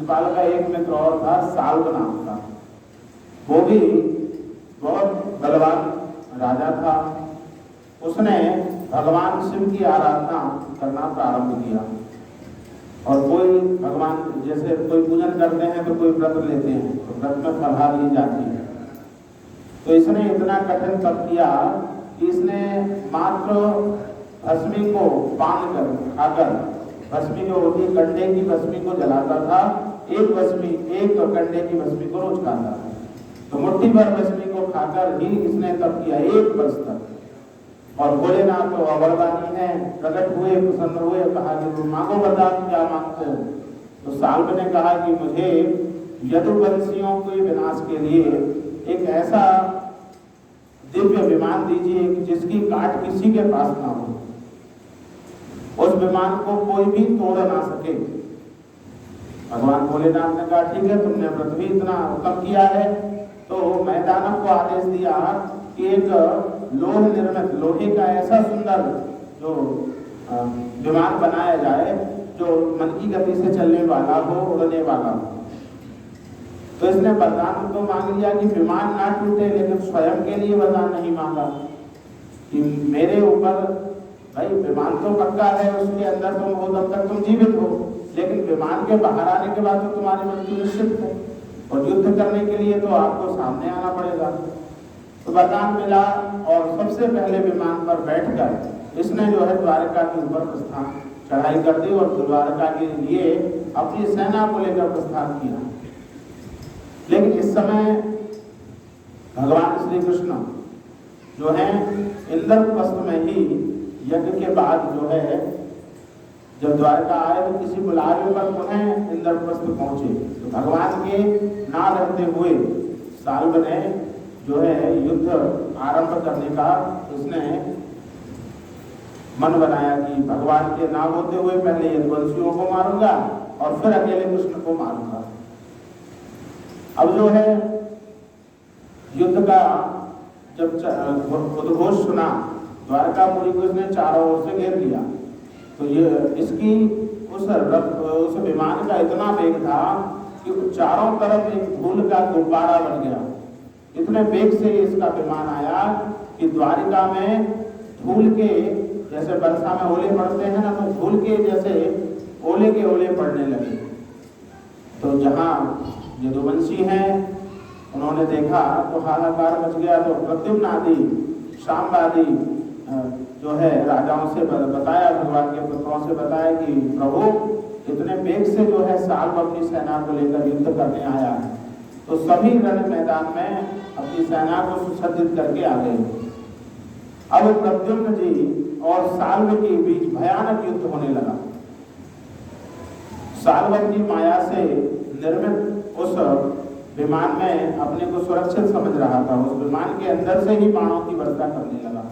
शिशुपाल का एक मित्र और था, साल्व नाम का। वो भी बहुत बलवान राजा था। उसने भगवान शिव की आराधना करना प्रारंभ किया। और कोई भगवान जैसे कोई पूजन करते हैं तो कोई व्रत लेते हैं, तो व्रत में फलाहार ली जाती है। तो इसने इतना कठिन तप किया कि इसने मात्र भस्मी को बांध कर खाकर, भस्मी जो होती है कंडे की भस्मी को जलाता था, एक कंडे की भस्मी को रोज खाता था। तो मुट्ठी भर भस्मी को खाकर ही इसने तप किया 1 वर्ष तक। और भोलेनाथ तो अवरदानी है, प्रकट हुए, प्रसन्न हुए, कहा कि तुम मांगो वरदान, क्या मांगते हो? तो साल्व ने कहा कि मुझे यदुवंशियों के विनाश के लिए एक ऐसा दिव्य विमान दीजिए जिसकी काट किसी के पास ना हो, उस विमान को कोई भी तोड़ ना सके। भगवान भोलेनाथ ने कहा ठीक है, तुमने व्रत भी इतना उत्तम किया है, तो मैं दानव को आदेश दिया कि एक लोह निर्मित, लोहे का ऐसा सुंदर जो विमान बनाया जाए जो मन की गति से चलने वाला हो, उड़ने वाला हो। तो इसने वरदान तो मांग लिया कि विमान ना टूटे, लेकिन स्वयं के लिए वरदान नहीं मांगा कि मेरे ऊपर भाई विमान तो पक्का है, उसके अंदर तुम हो तब तक तुम जीवित हो, लेकिन विमान के बाहर आने के बाद तो तुम्हारी मृत्यु निश्चित है, और युद्ध करने के लिए तो आपको सामने आना पड़ेगा। तो वरदान मिला और सबसे पहले विमान पर बैठकर इसने जो है द्वारका के ऊपर प्रस्थान चढ़ाई कर दी और द्वारका के लिए अपनी सेना को लेकर प्रस्थान किया। लेकिन इस समय भगवान श्री कृष्ण जो है इंद्रप्रस्थ में ही यज्ञ के बाद जो है जब द्वारका आए तो किसी बुलावे पर पुनः इंद्रप्रस्थ पहुंचे। तो भगवान के ना रहते हुए साल्व ने जो है युद्ध आरंभ करने का उसने मन बनाया कि भगवान के ना होते हुए पहले यदुवंशियों को मारूंगा और फिर अकेले कृष्ण को मारूंगा। अब जो है युद्ध का जब उद्घोष सुना, द्वारकापुरी को इसने चारों ओर से घेर लिया। तो ये इसकी उस विमान का इतना वेग था कि चारों तरफ एक धूल का गुब्बारा बन गया। इतने वेग से इसका विमान आया कि द्वारिका में धूल के जैसे वर्षा में ओले पड़ते हैं ना, तो धूल के जैसे ओले के ओले पड़ने लगे। तो जहाँ यदुवंशी हैं उन्होंने देखा तो हाहाकार मच गया। तो प्रद्युम्न आदि शांब आदि जो है राजाओं से बताया, भगवान के पुत्रों से बताया कि प्रभु इतने वेग से जो है साल्व अपनी सेना को लेकर युद्ध करने आया है। तो सभी रण मैदान में अपनी सेना को सुसज्जित करके आ गए। अब प्रद्युम्न जी और साल्व के बीच भयानक युद्ध होने लगा। साल्व अपनी माया से निर्मित उस विमान में अपने को सुरक्षित समझ रहा था। उस विमान के अंदर से ही बाणों की वर्षा करने लगा।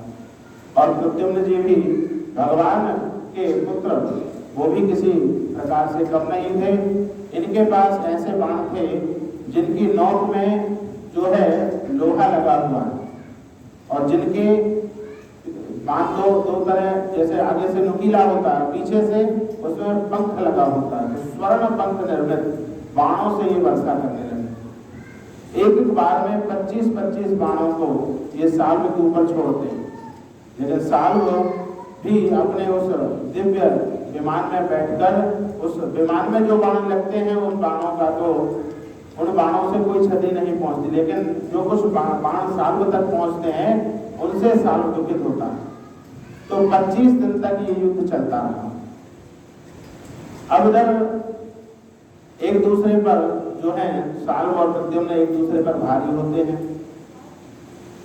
और प्रद्युम्न जी भी भगवान के पुत्र, वो भी किसी प्रकार से कम नहीं थे। इनके पास ऐसे बाण थे जिनकी नोक में जो है लोहा लगा हुआ है और जिनके बाण दो तरह, जैसे आगे से नुकीला होता है, पीछे से उसमें पंख लगा होता है। तो स्वर्ण पंख निर्मित बाणों से ये वर्षा करने लगे। एक बार में 25-25 बाणों को ये साल्व के ऊपर छोड़ते हैं। लेकिन साल्व भी अपने उस दिव्य विमान में बैठकर उस विमान में जो बाण लगते हैं उन बाणों से कोई क्षति नहीं पहुंचती, लेकिन जो कुछ बाण साल्व तक पहुंचते हैं उनसे साल्व दुखित होता है। तो 25 दिन तक ये युद्ध चलता रहा। अब इधर एक दूसरे पर जो है साल्व और प्रद्युम्न एक दूसरे पर भारी होते हैं।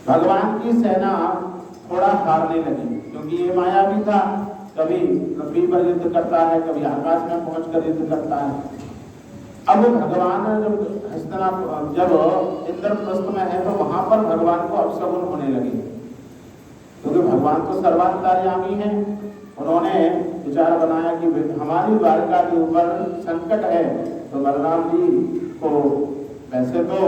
भगवान की सेना थोड़ा हारने लगी, क्योंकि ये मायावी था, कभी पृथ्वी पर युद्ध करता है, कभी आकाश में पहुंचकर युद्ध करता है। अब भगवान जब इंद्रप्रस्थ में है तो वहां पर भगवान को अपशकुन होने लगे, क्योंकि भगवान तो सर्वांतर्यामी हैं। उन्होंने विचार बनाया कि हमारी द्वारका के ऊपर संकट है, तो बलराम जी को वैसे तो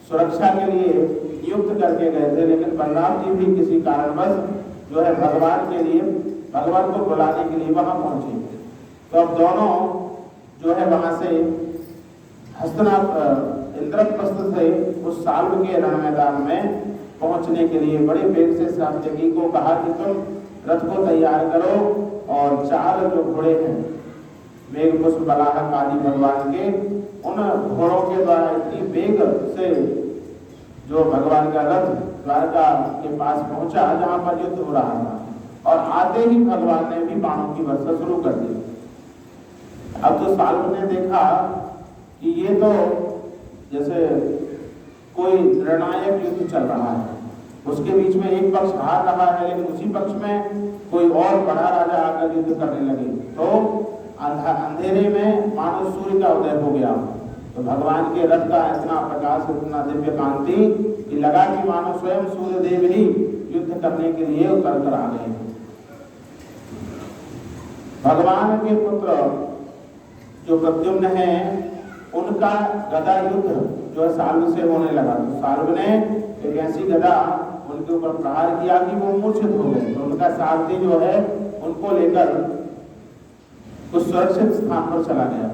सुरक्षा के लिए नियुक्त करके गए थे, लेकिन बलराम जी भी किसी कारणवश जो है भगवान को बुलाने के लिए वहां पहुंचे। तो अब दोनों जो है वहां से हस्तिनापुर इंद्रप्रस्थ से उस साल्व के रण मैदान में पहुंचने के लिए बड़े वेग से सात्यकी को कहा कि तुम रथ को तैयार करो और 4 जो घोड़े हैं मेघपुष्प बलाहक आदि भगवान के, उन घोड़ों के द्वारा इतनी वेग से जो भगवान का रथ द्वारका के पास पहुंचा जहां पर युद्ध हो रहा था, और आते ही भगवान ने भी बाणों की वर्षा शुरू कर दी। अब तो साल्व ने देखा कि ये तो जैसे कोई निर्णायक युद्ध चल रहा है, उसके बीच में एक पक्ष हार रहा है, लेकिन उसी पक्ष में कोई और बड़ा राजा आकर युद्ध करने लगे तो अंधेरे में मानो सूर्य का उदय हो गया। तो भगवान के रथ का इतना प्रकाश, इतना दिव्य कांति कि लगा कि मानो स्वयं सूर्य देव ही युद्ध करने के लिए उतर कर आ गए। भगवान के पुत्र जो प्रद्युम्न है, उनका गदा युद्ध जो है साल्व से होने लगा। तो साल्व ने एक ऐसी गदा उनके ऊपर प्रहार किया कि वो मूर्छित हो गए। तो उनका सारथी जो है उनको लेकर कुछ सुरक्षित स्थान पर चला गया।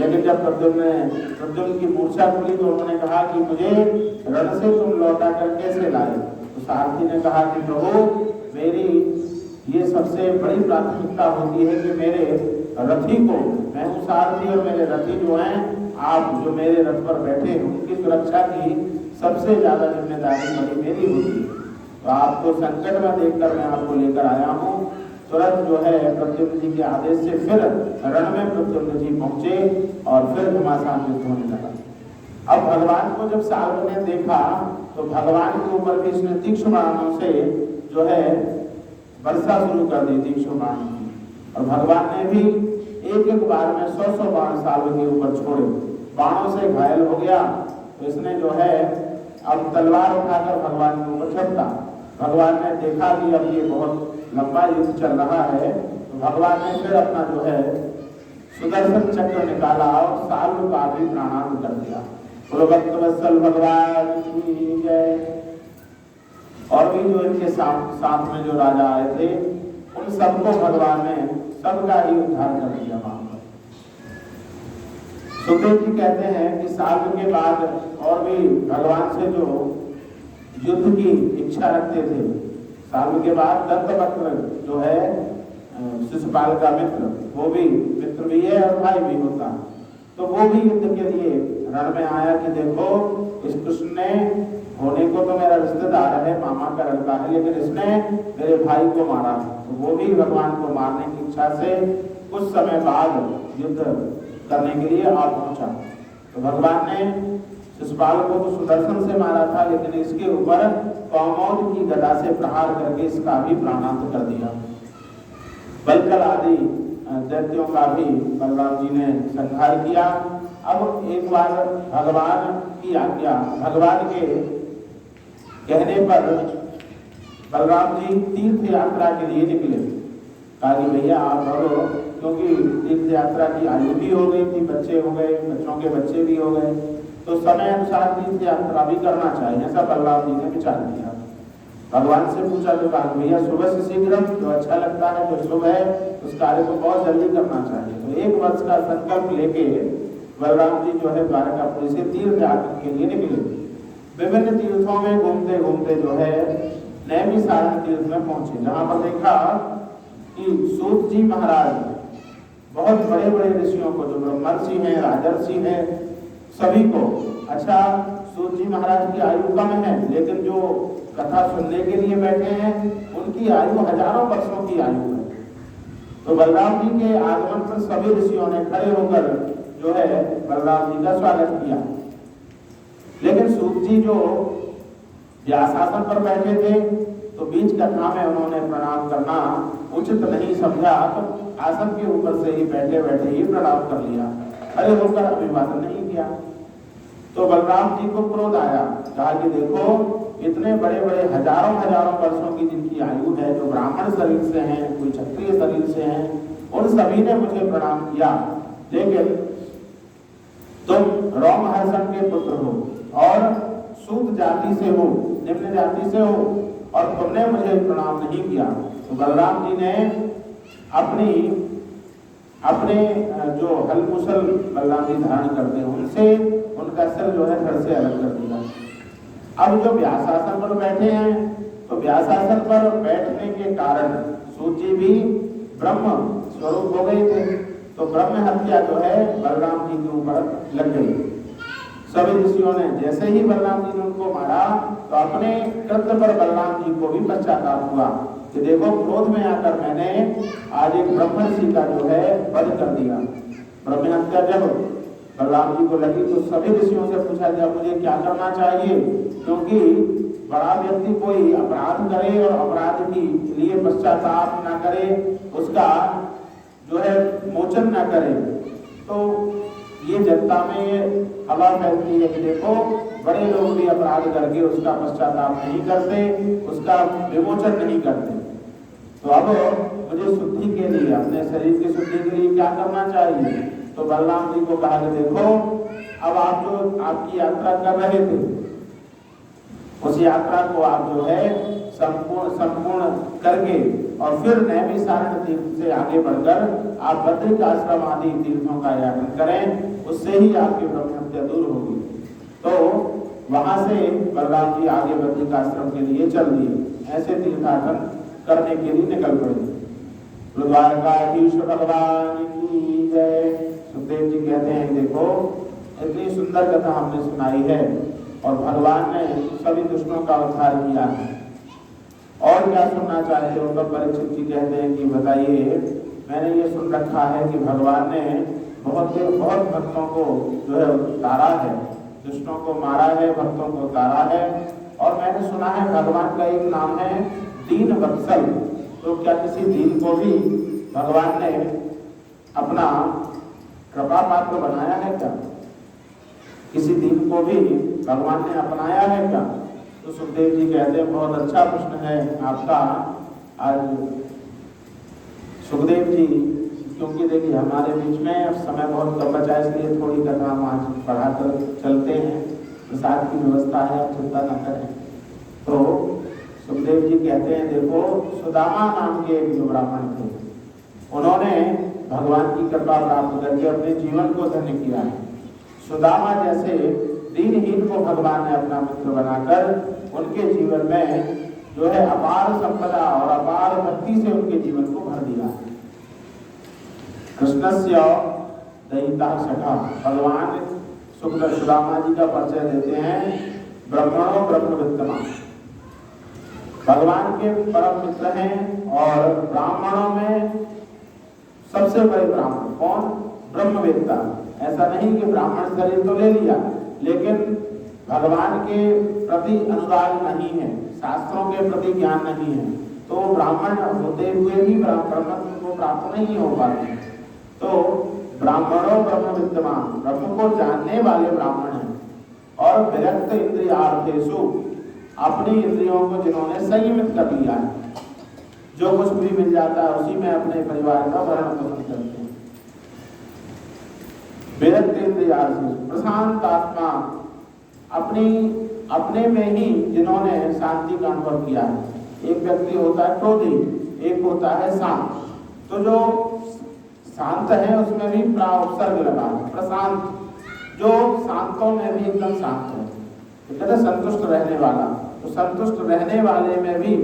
लेकिन जब प्रद्युम्न की मूर्छा खुली तो उन्होंने कहा कि मुझे रण से तुम लौटा कर कैसे लाए। तो सारथी ने कहा कि प्रभु, मेरी ये सबसे बड़ी प्राथमिकता होती है कि मेरे रथी को, मैं हूँ सारथी और मेरे रथी जो हैं, आप जो मेरे रथ पर बैठे हैं उनकी सुरक्षा की सबसे ज्यादा जिम्मेदारी बड़ी मेरी होती है। तो आपको संकट में देखकर मैं आपको लेकर आया हूँ। तुरंत जो है प्रद्युम्न जी के आदेश से फिर रण में प्रद्युम्न जी पहुंचे और फिर घमासान युद्ध होने लगा। अब भगवान को जब साल्व ने देखा तो भगवान के ऊपर भी इसने तीक्ष्ण बाणों से जो है वर्षा शुरू कर दी, तीक्ष्ण बाण की। और भगवान ने भी एक बार में 100 बाण साल्व के ऊपर छोड़े, बाणों से घायल हो गया। तो इसने जो है अब तलवार उठाकर भगवान के ऊपर झपटा। भगवान ने देखा कि अब ये बहुत लंबा युद्ध चल रहा है, तो भगवान ने फिर अपना जो है सुदर्शन चक्र निकाला और साल्व का भी प्राणांत कर दिया। बोलो भक्तवत्सल भगवान की जय। और भी जो इनके साथ में जो राजा आए थे, उन सबको भगवान ने सबका ही उद्धार कर दिया। वहां पर सुखदेव जी कहते हैं कि साल्व के बाद और भी भगवान से जो युद्ध की इच्छा रखते थे, साल्व के बाद दत्तवक्र जो है शिशुपाल का मित्र, वो भी मित्र भी है और भाई भी होता, तो वो भी युद्ध के लिए रण में आया कि देखो इस कृष्ण ने, होने को तो मेरा रिश्तेदार है, मामा का लड़का है, लेकिन इसने मेरे भाई को मारा। तो वो भी भगवान को मारने की इच्छा से कुछ समय बाद युद्ध करने के लिए आ पहुंचा। तो भगवान ने शिशुपाल को तो सुदर्शन से मारा था, लेकिन इसके ऊपर कौमोद की गदा से प्रहार करके इसका भी प्राणांत कर दिया। बलकल आदि दैत्यों का भी बलराम जी ने संहार किया। अब एक बार भगवान की आज्ञा, भगवान के कहने पर बलराम जी तीर्थ यात्रा के लिए निकले। कहा कि भैया आप बढ़ो, क्योंकि तीर्थ यात्रा की आयु भी हो गई थी, बच्चे हो गए, बच्चों के बच्चे भी हो गए, तो समय अनुसार तीर्थ यात्रा भी करना चाहिए, ऐसा बलराम जी ने विचार किया। भगवान से पूछा तो कहा भैया सुबह से शीघ्र, जो अच्छा लगता है, जो शुभ है, उस कार्य को बहुत जल्दी करना चाहिए। तो 1 वर्ष का संकल्प लेके बलराम जी जो है द्वारकापुरी से तीर्थ यात्रा के लिए निकले। विभिन्न तीर्थों में घूमते घूमते जो है नैमिषारण्य तीर्थ में पहुंचे, जहां पर देखा कि सूत जी महाराज बहुत बड़े बड़े ऋषियों को, जो ब्रह्मर्षि हैं, राजर्षि हैं, सभी को, अच्छा सूत जी महाराज की आयु कम है, लेकिन जो कथा सुनने के लिए बैठे हैं उनकी आयु हजारों वर्षों की आयु है। तो बलराम जी के आगमन पर सभी ऋषियों ने खड़े होकर जो है बलराम जी का स्वागत किया। लेकिन सूत जी जो व्यासासन पर बैठे थे, तो बीच कथा में उन्होंने प्रणाम करना उचित नहीं समझा, तो आसन के ऊपर से ही बैठे बैठे ही प्रणाम कर लिया, खड़े होकर अभिवादन नहीं किया। तो बलराम जी को क्रोध आया, कहा कि देखो इतने बड़े बड़े हजारों हजारों वर्षों की जिनकी आयु है, जो ब्राह्मण शरीर से हैं, कोई क्षत्रिय शरीर से हैं, उन सभी ने मुझे प्रणाम किया, लेकिन तुम रोमहर्षण के पुत्र हो और सूत जाति से हो, निम्न जाति से हो, और तुमने मुझे प्रणाम नहीं किया। तो बलराम जी ने अपनी अपने जो हलमुसल बलराम जी धारण करते हैं उनसे उनका सिर जो है धड़ से अलग कर दिया। अब जो व्यासासन पर बैठे हैं तो व्यासासन पर बैठने के कारण सूत जी भी ब्रह्म स्वरूप हो गए थे, तो ब्रह्म हत्या जो है बलराम जी के ऊपर लग गई। सभी ऋषियों ने जैसे ही बलराम जी ने उनको मारा तो अपने कृत्य पर बलराम जी को भी पश्चाताप हुआ कि देखो क्रोध में आकर मैंने आज एक ब्रह्म ऋषि का जो है वध कर दिया। ब्रह्म हत्या जब बलराम जी को लगी तो सभी ऋषियों से पूछा गया मुझे क्या करना चाहिए, क्योंकि बड़ा व्यक्ति कोई अपराध करे और अपराध के लिए पश्चाताप ना करे, उसका जो है मोचन ना करे, तो ये जनता में हवा फैलती है कि देखो बड़े लोग भी अपराध करके उसका पश्चाताप नहीं करते, उसका विमोचन नहीं करते। तो अब मुझे शुद्धि के लिए, अपने शरीर की शुद्धि के लिए क्या करना चाहिए? तो बलराम जी को कहा कि देखो अब आप जो आपकी यात्रा कर रहे थे उस यात्रा को आप जो है संपूर्ण करके और फिर नैमिषारण्य तीर्थ से आगे बढ़कर आप बद्रिक आश्रम आदि तीर्थों का यापन करें, उससे ही आपकी ब्रह्म हत्या दूर होगी। तो वहां से बलराम जी आगे बद्रिक आश्रम के लिए चल दिए, ऐसे तीर्थाटन करने के लिए निकल पड़े। द्वारकाधीश भगवान की जय। सुखदेव जी कहते हैं देखो इतनी सुंदर कथा हमने सुनाई है और भगवान ने सभी दुष्टों का उद्धार किया है, और क्या सुनना चाहते हो? तो परीक्षित जी कहते हैं कि बताइए, मैंने ये सुन रखा है कि भगवान ने बहुत भक्तों को जो है उतारा है, दुष्टों को मारा है, भक्तों को उतारा है, और मैंने सुना है भगवान का एक नाम है दीन वत्सल। तो क्या किसी दीन को भी भगवान ने अपना कृपा पात्र बनाया है क्या? किसी दीन को भी भगवान ने अपनाया है क्या? तो सुखदेव जी कहते हैं बहुत अच्छा प्रश्न है आपका आज सुखदेव जी, क्योंकि देखिए हमारे बीच में अब समय बहुत कम बचा है, इसलिए थोड़ी कथा हम आज पढ़ाकर चलते हैं, प्रसाद की व्यवस्था है, चिंता न करें। तो सुखदेव जी कहते हैं देखो सुदामा नाम के एक जो ब्राह्मण थे, उन्होंने भगवान की कृपा प्राप्त करके अपने जीवन को धन्य किया है। सुदामा जैसे दीनहीन को भगवान ने अपना मित्र बनाकर उनके जीवन में जो है अपार संपदा और अपार भक्ति से उनके जीवन को भर दिया। कृष्णस्य दयिता सखा, भगवान सुदामा जी का परिचय देते हैं ब्रह्मणो ब्रह्मवित्तमा, भगवान के परम मित्र हैं और ब्राह्मणों में सबसे बड़े ब्राह्मण कौन? ब्रह्मवेत्ता। ऐसा नहीं कि ब्राह्मण शरीर तो ले लिया लेकिन भगवान के प्रति अनुराग नहीं है, शास्त्रों के प्रति ज्ञान नहीं है, तो ब्राह्मण होते हुए भी ब्रह्मत्व को प्राप्त नहीं हो पाते। तो ब्राह्मणों ब्रह्म विद्यमान, ब्रह्म को जानने वाले ब्राह्मण हैं, और विरक्त इंद्रियार्थेषु, अपनी इंद्रियों को जिन्होंने संयमित कर लिया है, जो कुछ भी मिल जाता है उसी में अपने परिवार का भरण पोषण करते हैं। विरक्त इंद्रियार्थेषु, प्रशांत आत्मा, अपने में ही जिन्होंने शांति का अनुभव किया है। एक व्यक्ति होता है क्रोधी, एक होता है शांत। तो जो शांत है उसमें भी प्राउपसर्ग लगा है, प्रशांत, जो शांतों में भी एकदम शांत है, तो कहते संतुष्ट रहने वाला। तो संतुष्ट रहने वाले में भी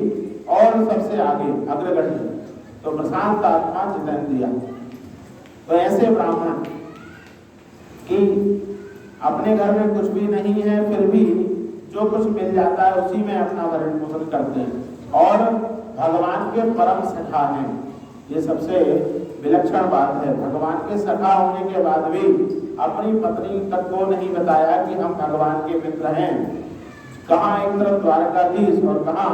और सबसे आगे अग्रगण्य तो प्रशांत आत्मा जितेंद्रिया। तो ऐसे ब्राह्मण कि अपने घर में कुछ भी नहीं है फिर भी जो कुछ मिल जाता है उसी में अपना भरण पोषण करते हैं और भगवान के परम सखा हैं। ये सबसे विलक्षण बात है। भगवान के सखा होने के बाद भी अपनी पत्नी तक को नहीं बताया कि हम भगवान के मित्र हैं। कहाँ एक तरफ द्वारकाधीश और कहाँ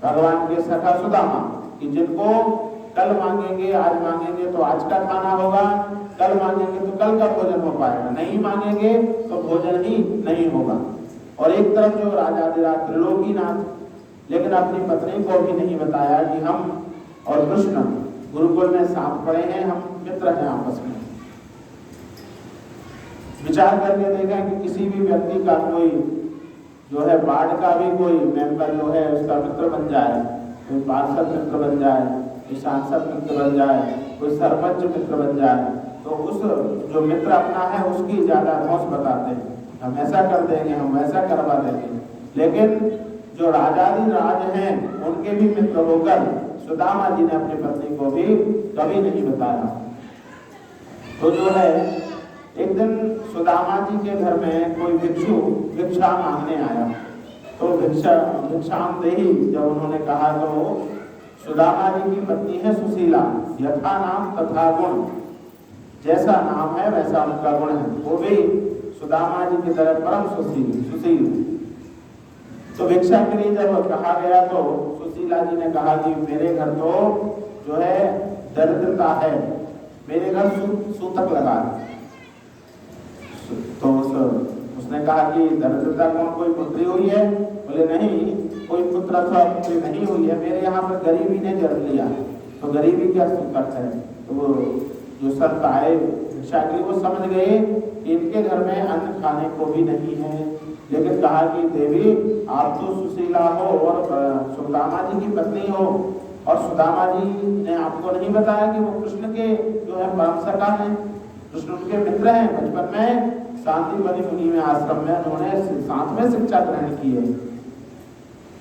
भगवान के सखा सुदामा, कि जिनको कल मांगेंगे आज मांगेंगे तो आज का खाना होगा, कल मांगेंगे तो कल का भोजन हो पाएगा, नहीं मांगेंगे तो भोजन ही नहीं होगा। और एक तरफ जो राजाधिराज त्रिलोकीनाथ, लेकिन अपनी पत्नी को भी नहीं बताया कि हम और कृष्ण गुरुकुल में साथ पड़े हैं, हम मित्र हैं आपस में। विचार करके देखा कि किसी भी व्यक्ति का कोई जो है वार्ड का भी कोई मेंबर जो है उसका मित्र बन जाए, कोई पार्षद मित्र बन जाए, कोई सांसद मित्र बन जाए, कोई सरपंच मित्र बन जाए तो उस जो मित्र अपना है उसकी ज्यादा धौंस बताते हैं, हम ऐसा कर देंगे, हम वैसा करवा देंगे। लेकिन जो राजाधिराज हैं उनके भी मित्र होकर सुदामा जी ने अपनी पत्नी को भी कभी नहीं बताया। तो जो है एक दिन सुदामा जी के घर में कोई भिक्षु भिक्षा मांगने आया, तो भिक्षाम देही जब उन्होंने कहा तो सुदामा जी की पत्नी है सुशीला, यथा नाम तथा गुण, जैसा नाम है वैसा उनका गुण है, वो भी सुदामा जी की तरह परम सुशील। तो भिक्षा के लिए जब कहा गया तो सुशीला जी ने कहा कि मेरे घर तो जो है दरिद्रता है, मेरे घर सूतक लगा है। तो उसने कहा कि दरिद्रता कौन कोई पुत्री हुई है? बोले नहीं, कोई पुत्र अथवा पुत्री नहीं हुई है, मेरे यहाँ पर गरीबी ने जन्म लिया। तो गरीबी क्या सूतक है? तो जो संत आए भिक्षा के लिए वो समझ गए कि इनके घर में अन्न खाने को भी नहीं है। लेकिन कहा कि देवी आप तो सुशीला हो और सुदामा जी की पत्नी हो, और सुदामा जी ने आपको नहीं बताया कि वो कृष्ण के जो है परम सखा हैं, कृष्ण उनके मित्र हैं। बचपन में शांतिवनी मुनि में आश्रम में उन्होंने साथ में शिक्षा ग्रहण की है।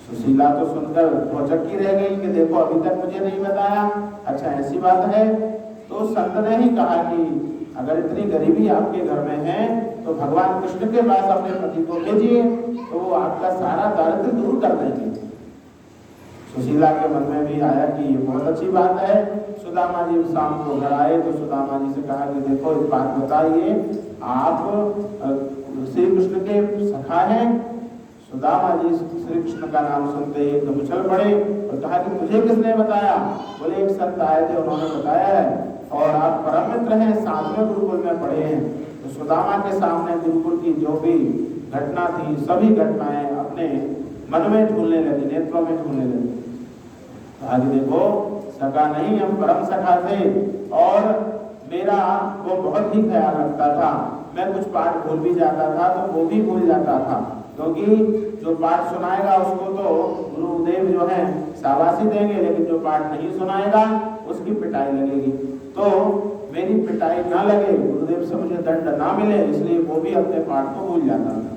सुशीला तो सुनकर भौचक्की रह गई कि देखो अभी तक मुझे नहीं बताया, अच्छा ऐसी बात है। तो संत ने ही कहा कि अगर इतनी गरीबी आपके घर में है तो भगवान कृष्ण के पास अपने पति को भेजिए, तो वो आपका सारा दारिद्र्य दूर कर देंगे। सुशीला के मन में भी आया कि ये बहुत अच्छी बात है। सुदामा जी शाम को घर आए तो सुदामा जी से कहा कि देखो एक बात बताइए, आप श्री कृष्ण के सखा हैं? सुदामा जी श्री कृष्ण का नाम सुनते ही एकदम उछल पड़े और कहा कि मुझे किसने बताया? बोले एक संत आए थे, उन्होंने बताया है, और आप परम मित्र हैं, साथ में गुरुकुल में पढ़े हैं। तो सुदामा के सामने गुरुकुल की जो भी घटना थी सभी घटनाएं अपने मन में झूलने लगी, नेत्रों में झूलने लगी। आगे देखो सखा नहीं, हम परम सखा थे और मेरा वो बहुत ही ख्याल रखता था। मैं कुछ पाठ भूल भी जाता था तो वो भी भूल जाता था, क्योंकि जो पाठ सुनाएगा उसको तो गुरुदेव जो है शाबाशी देंगे, लेकिन जो पाठ नहीं सुनाएगा उसकी पिटाई लगेगी। तो मेरी पिटाई ना लगे, गुरुदेव से मुझे दंड ना मिले, इसलिए वो भी अपने पाठ को भूल जाता था।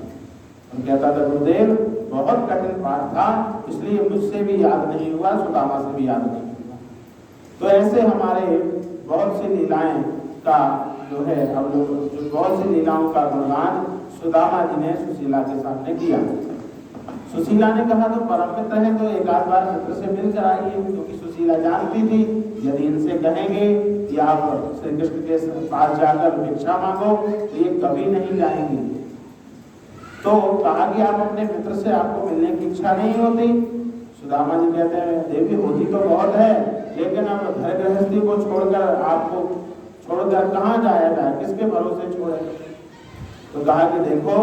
तो कहता था गुरुदेव बहुत कठिन पाठ था, इसलिए मुझसे भी याद नहीं हुआ, सुदामा से भी याद नहीं हुआ। तो ऐसे हमारे बहुत सी लीलाएं का जो है हम लोग जो बहुत सी लीलाओं का गुणगान सुदामा जी ने सुशीला के सामने किया। सुशीला ने कहा तो परम मित्र है तो एक आध बार मित्र से मिलकर आइए, क्योंकि सुशीला जानती थी यदि इनसे कहेंगे कि आप श्री कृष्ण के पास जाकर भिक्षा मांगो तो ये कभी नहीं जाएंगे। तो कहा कि आप अपने मित्र से आपको मिलने की इच्छा नहीं होती? सुदामा जी कहते हैं देवी होती तो बहुत है, लेकिन अब घर गृहस्थी को छोड़कर आपको छोड़कर कहाँ जाया जाए, किसके भरोसे छोड़े? तो कहा कि देखो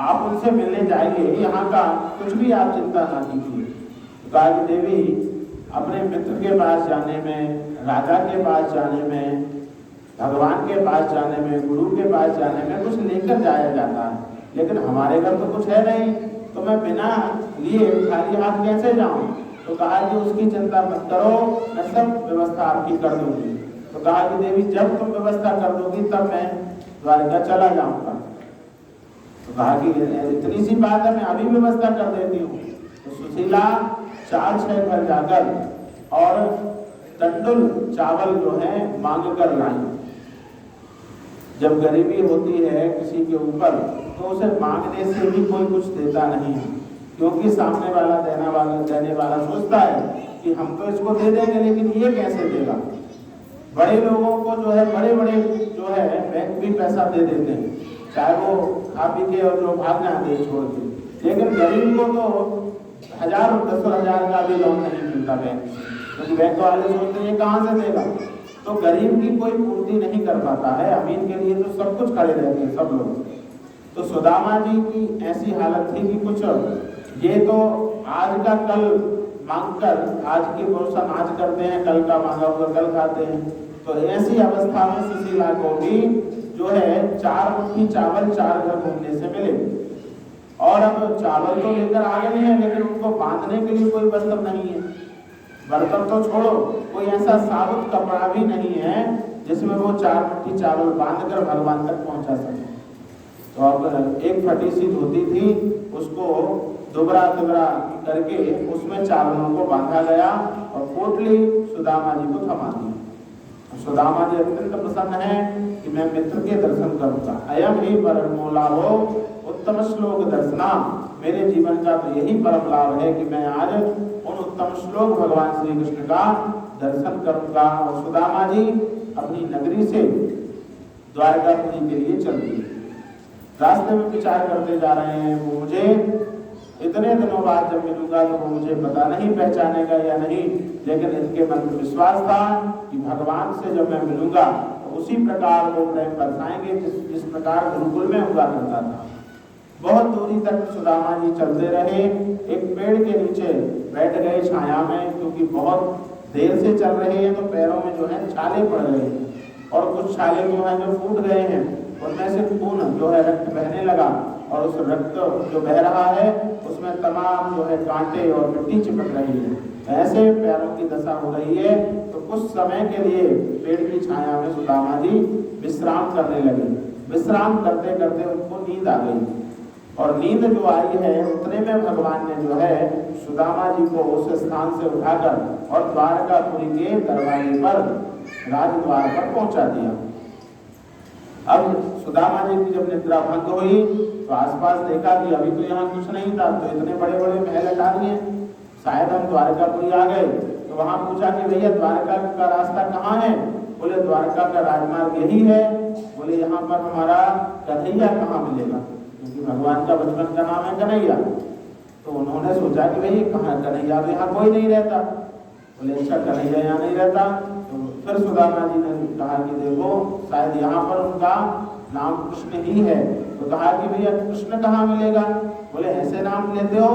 आप उनसे मिलने जाएंगे, यहाँ का कुछ भी आप चिंता ना कीजिए। तो कहा कि देवी अपने मित्र के पास जाने में, राजा के पास जाने में, भगवान के पास जाने में, गुरु के पास जाने में कुछ लेकर जाया जाता है, लेकिन हमारे घर तो कुछ है नहीं, तो मैं बिना लिए खाली हाथ कैसे जाऊं? तो कहा कि उसकी चिंता मत करो, मैं सब व्यवस्था आपकी कर दूंगी। तो कहा कि देवी जब तुम व्यवस्था कर दोगी तब मैं द्वारका चला जाऊंगा। तो कहा कि इतनी सी बात है, मैं अभी व्यवस्था कर देती हूँ। तो सुशीला 4-6 घर जाकर और टंडुल चावल जो है मांग कर लाई। जब गरीबी होती है किसी के ऊपर तो उसे मांगने से भी कोई कुछ देता नहीं है, क्योंकि सामने वाला देने वाला सोचता है कि हम तो इसको दे देंगे लेकिन ये कैसे देगा। बड़े लोगों को जो है बड़े जो है बैंक भी पैसा दे देते हैं, चाहे वो खा पी के और जो भाग जाते हैं छोड़ के, लेकिन गरीब को तो 1000 का भी लोन नहीं मिलता बैंक से, क्योंकि बैंक वाले सोचते हैं कहाँ से देगा। तो गरीब की कोई पूर्ति नहीं कर पाता है, अमीर के लिए तो सब कुछ खड़े रहते हैं सब लोग। तो सुदामा जी की ऐसी हालत थी कि कुछ ये तो आज का कल मांगकर, आज के भरोसा आज करते हैं, कल का मांगा हुआ कल खाते हैं। तो ऐसी अवस्था में सुशीला को भी जो है 4 मुट्ठी चावल 4 घर घूमने से मिले, और अब चावल तो लेकर आ गए हैं, लेकिन उनको बांधने के लिए कोई वस्त्र नहीं है। बर्तन तो छोड़ो, कोई ऐसा साबुत कपड़ा भी नहीं है जिसमें वो 4 मुट्ठी चावल बांधकर भगवान तक पहुंचा सके। तो अब एक फटी सी धोती थी, उसको दुबरा दुबरा करके उसमें चावलों को बांधा गया और पोटली सुदामा जी को थमा दी। सुदामा जी अत्यंत प्रसन्न है कि मैं मित्र के दर्शन करूंगा। अयम ही परमो लाभो उत्तम श्लोक दर्शना, मेरे जीवन का तो यही परम लाभ है कि मैं आज उन उत्तम श्लोक भगवान श्री कृष्ण का दर्शन करूंगा। और सुदामा जी अपनी नगरी से द्वारकापुरी के लिए चल दिए। रास्ते में विचार करते जा रहे हैं, वो मुझे इतने दिनों बाद जब मिलूंगा तो वो मुझे पता नहीं पहचानेगा या नहीं, लेकिन इनके मन में विश्वास था कि भगवान से जब मैं मिलूंगा तो उसी प्रकार वो प्रेम बरसाएंगे जिस प्रकार गुरुकुल में हुआ करता था। बहुत दूरी तक सुदामा जी चलते रहे, एक पेड़ के नीचे बैठ गए छाया में, क्योंकि बहुत देर से चल रहे हैं तो पैरों में जो है छाले पड़ गए हैं और कुछ छाले जो है जो फूट गए हैं, उनमें से खून जो है रक्त बहने लगा और उस रक्त जो बह रहा है उसमें तमाम जो है कांटे और मिट्टी चिपक रही है। ऐसे पैरों की दशा हो रही है। तो कुछ समय के लिए पेड़ की छाया में सुदामा जी विश्राम करने लगे। विश्राम करते करते उनको नींद आ गई और नींद जो आई है उतने में भगवान ने जो है सुदामा जी को उस स्थान से उठाकर और द्वारकापुरी के दरवाजे पर राजद्वार पर पहुंचा दिया। अब सुदामा जी की जब निद्रा भंग हुई तो आसपास देखा कि अभी तो यहाँ कुछ नहीं था, तो इतने बड़े बड़े महल हटा दिए, शायद हम द्वारकापुरी आ गए। तो वहां पूछा कि भैया द्वारका का रास्ता कहाँ है? बोले द्वारका का राजमार्ग यही है। बोले यहाँ पर हमारा कन्हैया कहाँ मिलेगा, क्योंकि भगवान का बचपन का नाम है कन्हैया। तो उन्होंने सोचा कि भाई कहाँ कन्हैया, तो यहाँ कोई नहीं रहता। बोले अच्छा कन्हैया यहाँ नहीं रहता। तो फिर सुदामा जी ने कहा कि देखो शायद यहाँ पर उनका नाम कृष्ण ही है। तो कहा कि भैया कृष्ण कहाँ मिलेगा? बोले ऐसे नाम लेते हो,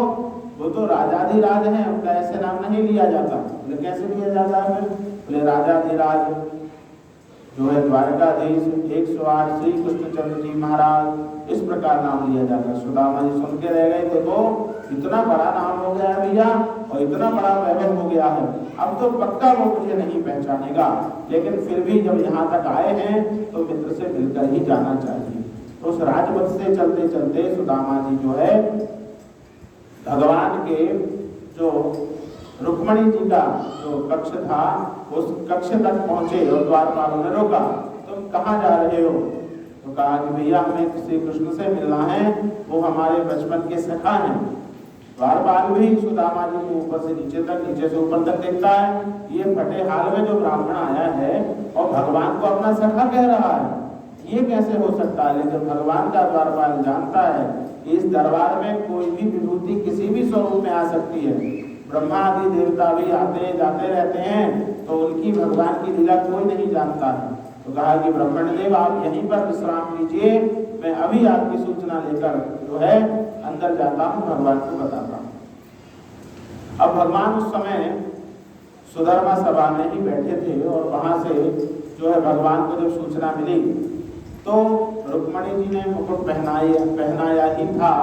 वो तो राजाधिराज हैं, उनका ऐसे नाम नहीं लिया जाता। बोले कैसे लिया जाता है? बोले राजाधिराज जो है द्वारकाधीश 108 श्री कृष्णचंद्र जी महाराज, इस प्रकार नाम लिया जाता है। सुदामा जी सुन के रह गए, देखो इतना बड़ा नाम हो गया है भैया और इतना बड़ा वैभव हो गया है, अब तो पक्का वो मुझे नहीं पहचानेगा, लेकिन फिर भी जब यहाँ तक आए हैं तो मित्र से मिलकर ही जाना चाहिए। तो उस राजपथ से चलते चलते सुदामा जी जो है भगवान के जो रुक्मणी जी का जो कक्ष था उस कक्ष तक पहुंचे और द्वारपालों ने रोका, तुम कहाँ जा रहे हो? तो कहा कि भैया हमें श्री कृष्ण से मिलना है, वो हमारे बचपन के सखा हैं। द्वारपाल भी सुदामा जी को ऊपर से नीचे तक, नीचे से ऊपर तक देखता है, ये फटे हाल में जो ब्राह्मण आया है और भगवान को अपना सखा कह रहा है, ये कैसे हो सकता है? लेकिन भगवान का द्वारपाल जानता है कि इस दरबार में कोई भी विभूति किसी भी स्वरूप में आ सकती है। ब्रह्मा आदि देवता भी आते जाते रहते हैं, तो उनकी भगवान की लीला कोई नहीं जानता है। तो कहा कि ब्राह्मण देव आप यहीं पर विश्राम कीजिए, मैं अभी आपकी सूचना लेकर जो है अंदर जाता हूँ, भगवान को बताता हूँ। अब भगवान उस समय सुधर्मा सभा में ही बैठे थे और वहां से जो है भगवान को जब सूचना मिली तो रुक्मणी जी ने मुकुट पहनाया ही था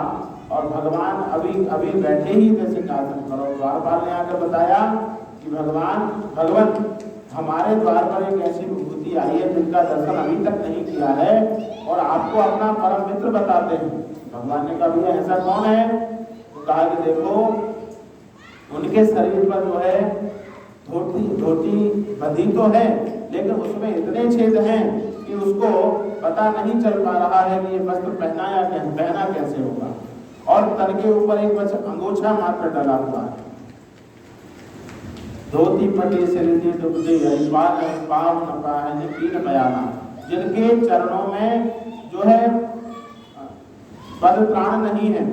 और भगवान अभी बैठे ही थे सिंहासन पर। और द्वारपाल ने आकर बताया कि भगवान हमारे द्वार पर एक ऐसी विभूति आई है जिनका दर्शन अभी तक नहीं किया है और आपको अपना परम मित्र बताते हैं। भगवान ने कहा भैया ऐसा कौन है? तो कहा कि देखो उनके शरीर पर जो है धोती बंधी तो है, लेकिन उसमें इतने छेद हैं कि उसको पता नहीं चल पा रहा है कि ये वस्त्र पहना कैसे होगा, और तन के ऊपर एक बस अंगोछा मात्र डला हुआ है। धोती पटी सिरती दुबदी पाव न पाहन कीन बयाना, जिनके चरणों में जो है पद त्राण नहीं है,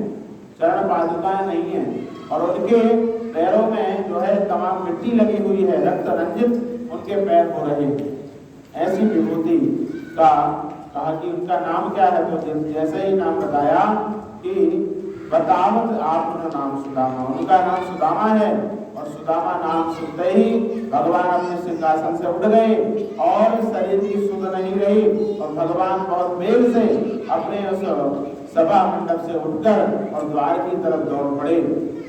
चरण पादुकाएं नहीं है और उनके पैरों में जो है तमाम मिट्टी लगी हुई है, रक्त रंजित उनके पैर हो रहे हैं। ऐसी विभूति का कहा कि उनका नाम क्या है? तो जैसे ही नाम बताया कि बतावत आपका नाम सुदामा, उनका नाम सुदामा है। और सुदामा नाम सुनते ही भगवान अपने सिंहासन से उठ गए और शरीर की सुध नहीं रही और भगवान बहुत वेग से अपने उस सभा मंडप से उठकर और द्वार की तरफ दौड़ पड़े।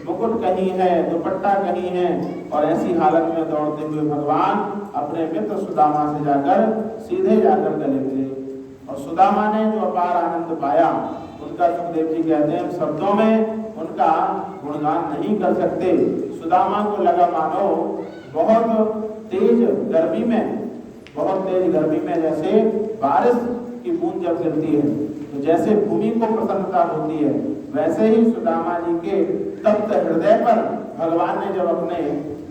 मुकुट कहीं है, दुपट्टा कहीं है, और ऐसी हालत में दौड़ते हुए भगवान अपने मित्र सुदामा से जाकर सीधे जाकर गले मिले। और सुदामा ने जो अपार आनंद पाया, उनका सुखदेव जी कहते हैं शब्दों में उनका गुणगान नहीं कर सकते। सुदामा को लगा मानो बहुत तेज गर्मी में जैसे बारिश की बूंद जब गिरती है तो जैसे भूमि को प्रसन्नता होती है, वैसे ही सुदामा जी के तप्त हृदय पर भगवान ने जब अपने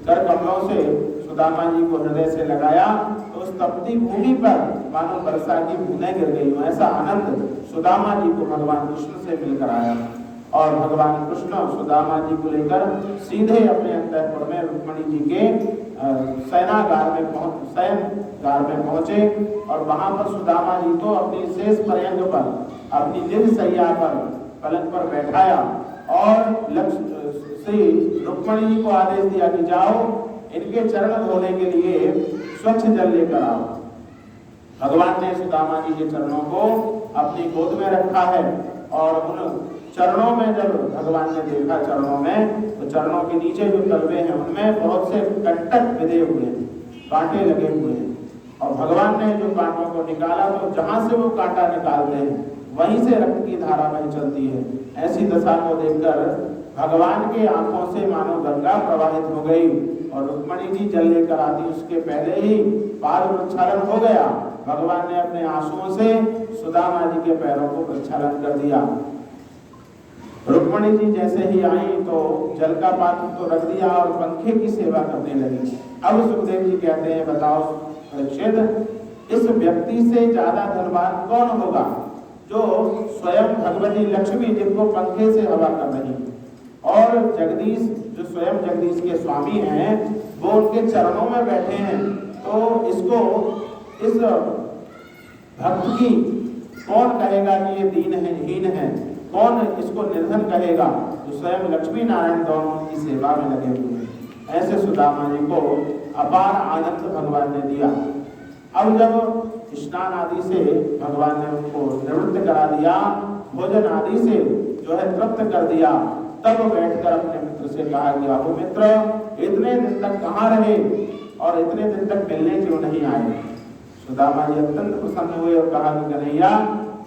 कर कमलों से सुदामा जी को हृदय से लगाया तो उस तपती भूमि पर मानो वर्षा की बूंदें गिर गई। ऐसा आनंद सुदामा जी को भगवान कृष्ण से मिलकर आया। और भगवान कृष्ण सुदामा जी को लेकर सीधे अपने अंतःपुर में रुक्मिणी जी के शयनागार में पहुंचे। और वहां पर सुदामा जी को अपनी शेष पर्यंग पर, अपनी निज शैया पर, पलंग पर बैठाया और श्री रुक्मिणी जी को आदेश दिया कि जाओ इनके चरण धोने के लिए स्वच्छ जल लेकर आओ। भगवान ने सुदामा जी के चरणों को अपनी गोद में रखा है और उन चरणों में जब भगवान ने देखा चरणों में, तो चरणों के नीचे जो तलवे हैं उनमें बहुत से कंटक विधे हुए हैं, कांटे लगे हुए हैं। और भगवान ने जो कांटों को निकाला तो जहां से वो कांटा निकालते हैं वहीं से रक्त की धारा बह चलती है। ऐसी दशा को देखकर भगवान के आंखों से मानो गंगा प्रवाहित हो गई और रुक्मिणी जी जल लेकर आती उसके पहले ही पाद प्रक्षालन हो गया। भगवान ने अपने आंसुओं से सुदामा जी के पैरों को प्रक्षालन कर दिया। रुक्मिणी जी जैसे ही आई तो जल का पात्र तो रख दिया और पंखे की सेवा करने लगी। अब सुखदेव जी कहते हैं बताओ परीक्षित, इस व्यक्ति से ज्यादा धनवान कौन होगा जो स्वयं भगवती लक्ष्मी जिनको पंखे से हवा कर रही और जगदीश जो स्वयं जगदीश के स्वामी हैं वो उनके चरणों में बैठे हैं। तो इसको इस भक्त की कौन कहेगा कि ये दीन है, हीन है? कौन इसको निर्धन कहेगा जो स्वयं लक्ष्मी नारायण दोनों की सेवा में लगे हुए हैं? ऐसे सुदामा जी को अपार आनंद भगवान ने दिया। अब जब स्नान आदि से भगवान ने उनको निवृत्त करा दिया, भोजन आदि से जो है तृप्त कर दिया, तब बैठकर अपने मित्र से कहा कि आपो मित्र, इतने दिन तक कहाँ रहे और इतने दिन तक मिलने क्यों नहीं आए? सुदामा जी अत्यंत प्रसन्न हुए और कहा कि कन्हैया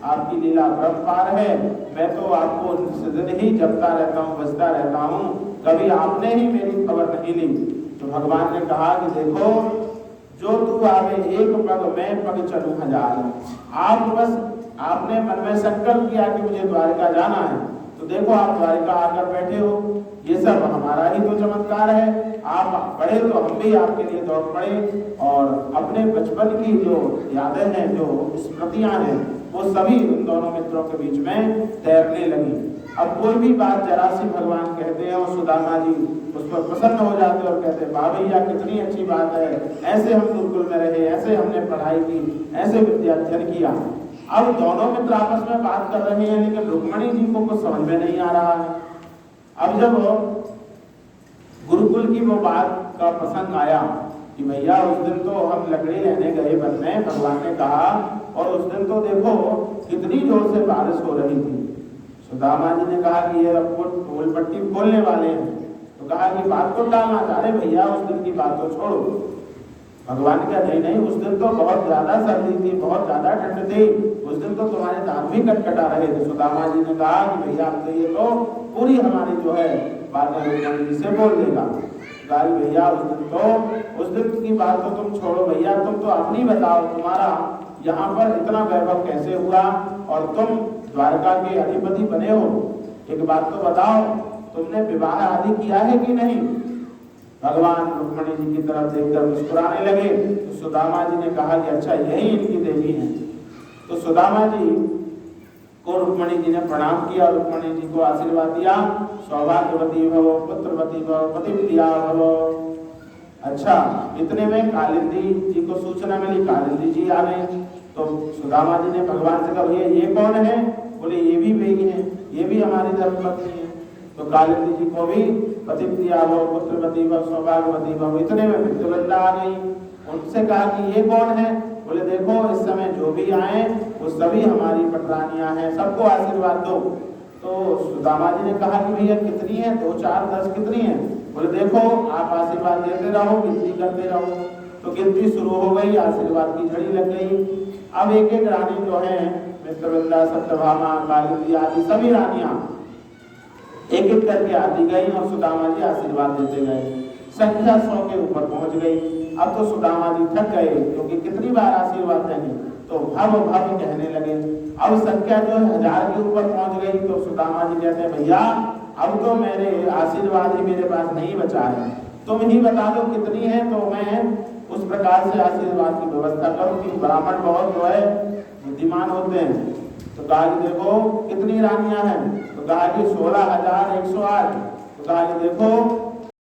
आपकी लीला परम्पार है, मैं तो आपको दिन ही जपता रहता हूँ, बजता रहता हूँ, कभी आपने ही मेरी खबर नहीं ली। तो भगवान ने कहा कि देखो, जो तू आवे एक पग मैं पग चलूं हजार। आप बस आपने मन में संकल्प किया कि मुझे द्वारका जाना है, तो देखो आप द्वारका आकर बैठे हो, ये सब हमारा ही तो चमत्कार है। आप पढ़े तो हम भी आपके लिए दौड़ पड़े और अपने बचपन की जो यादें हैं, जो स्मृतियां हैं, वो सभी उन दोनों मित्रों के बीच में तैरने लगी। अब कोई भी बात जरा सी भगवान कहते हैं और सुदामा जी उस पर प्रसन्न हो जाते और कहते वाह भैया कितनी अच्छी बात है, ऐसे हम गुरुकुल में रहे, ऐसे हमने पढ़ाई की, ऐसे विद्याध्ययन किया। अब दोनों मित्र आपस में बात कर रहे हैं लेकिन रुक्मिणी जी को कुछ समझ में नहीं आ रहा है। अब जब गुरुकुल की वो बात का प्रसंग आया कि भैया उस दिन तो हम लकड़ी लेने गए वन में, भगवान ने कहा, और उस दिन तो देखो कितनी जोर से बारिश हो रही थी। सुदामा जी ने कहा कि ये अब टोल पट्टी खोलने वाले हैं, तो कहा कि बात को टालना चाह रहे भैया, उस दिन की बात तो छोड़ो। भगवान ने कहा नहीं, उस दिन तो बहुत ज्यादा सर्दी थी, बहुत ज्यादा ठंड थी, उस दिन तो तुम्हारे दांत भी कटकटा रहे थे। सुदामा जी ने कहा कि भैया अब तो ये तो पूरी हमारी जो है बातें रुक्मिणी जी से बोल देगा। कहा भैया उस दिन की बात तो तुम छोड़ो भैया, तुम तो अपनी बताओ, तुम्हारा यहाँ पर इतना वैभव कैसे हुआ और तुम द्वारका के अधिपति बने हो? एक बात तो बताओ, तुमने विवाह आदि किया है कि नहीं? भगवान रुक्मिणी जी की तरफ देखकर मुस्कुराने लगे। तो सुदामा जी ने कहा कि अच्छा यही इनकी देवी है। तो सुदामा जी को रुक्मिणी जी ने प्रणाम किया, रुक्मिणी जी को आशीर्वाद दिया, सौभाग्यवती भव, पुत्रवती भव, पतिव्रिया भव। अच्छा, इतने में कालिंदी जी को सूचना मिली, कालिंदी जी आ गई। तो सुदामा जी ने भगवान से कहा भैया ये कौन है? बोले ये भी वही है, ये भी हमारी धर्मपत्नी है। तो कालिंदी जी को भी पतिव्रिया भव, पुत्रवती भव, सौभाग्यवती भव। इतने में मृत्युवृंदा आ गई। उनसे कहा कि ये कौन है? बोले देखो इस समय जो भी आए वो सभी हमारी पटरानियां हैं, सबको आशीर्वाद दो। तो सुदामा जी ने कहा कि भैया कितनी है, 2 4 10 कितनी है? बोले देखो आप आशीर्वाद देते रहो, गिनती करते रहो। तो गिनती शुरू हो गई, आशीर्वाद की झड़ी लग गई। अब एक एक रानी जो है, मित्रवृंदा, सत्यभामा, कालिंदी आदि सभी रानियां एक एक करके आती गई और सुदामा जी आशीर्वाद देते गए। संख्या 100 के ऊपर पहुंच गई। अब तो सुदामा जी थक गए, क्योंकि कितनी बार आशीर्वाद देंगे, तो भव भव कहने लगे। अब संख्या जो है 1000 के ऊपर पहुंच गई। तो सुदामा जी कहते हैं भैया अब तो मेरे आशीर्वाद ही मेरे पास नहीं बचा है, तुम ही बता दो कितनी है, तो मैं उस प्रकार से आशीर्वाद की व्यवस्था करूं। कि ब्राह्मण बहुत जो है बुद्धिमान होते हैं। तो कहा कि देखो कितनी रानियां हैं? तो कहा कि 16,108। तो कहा कि देखो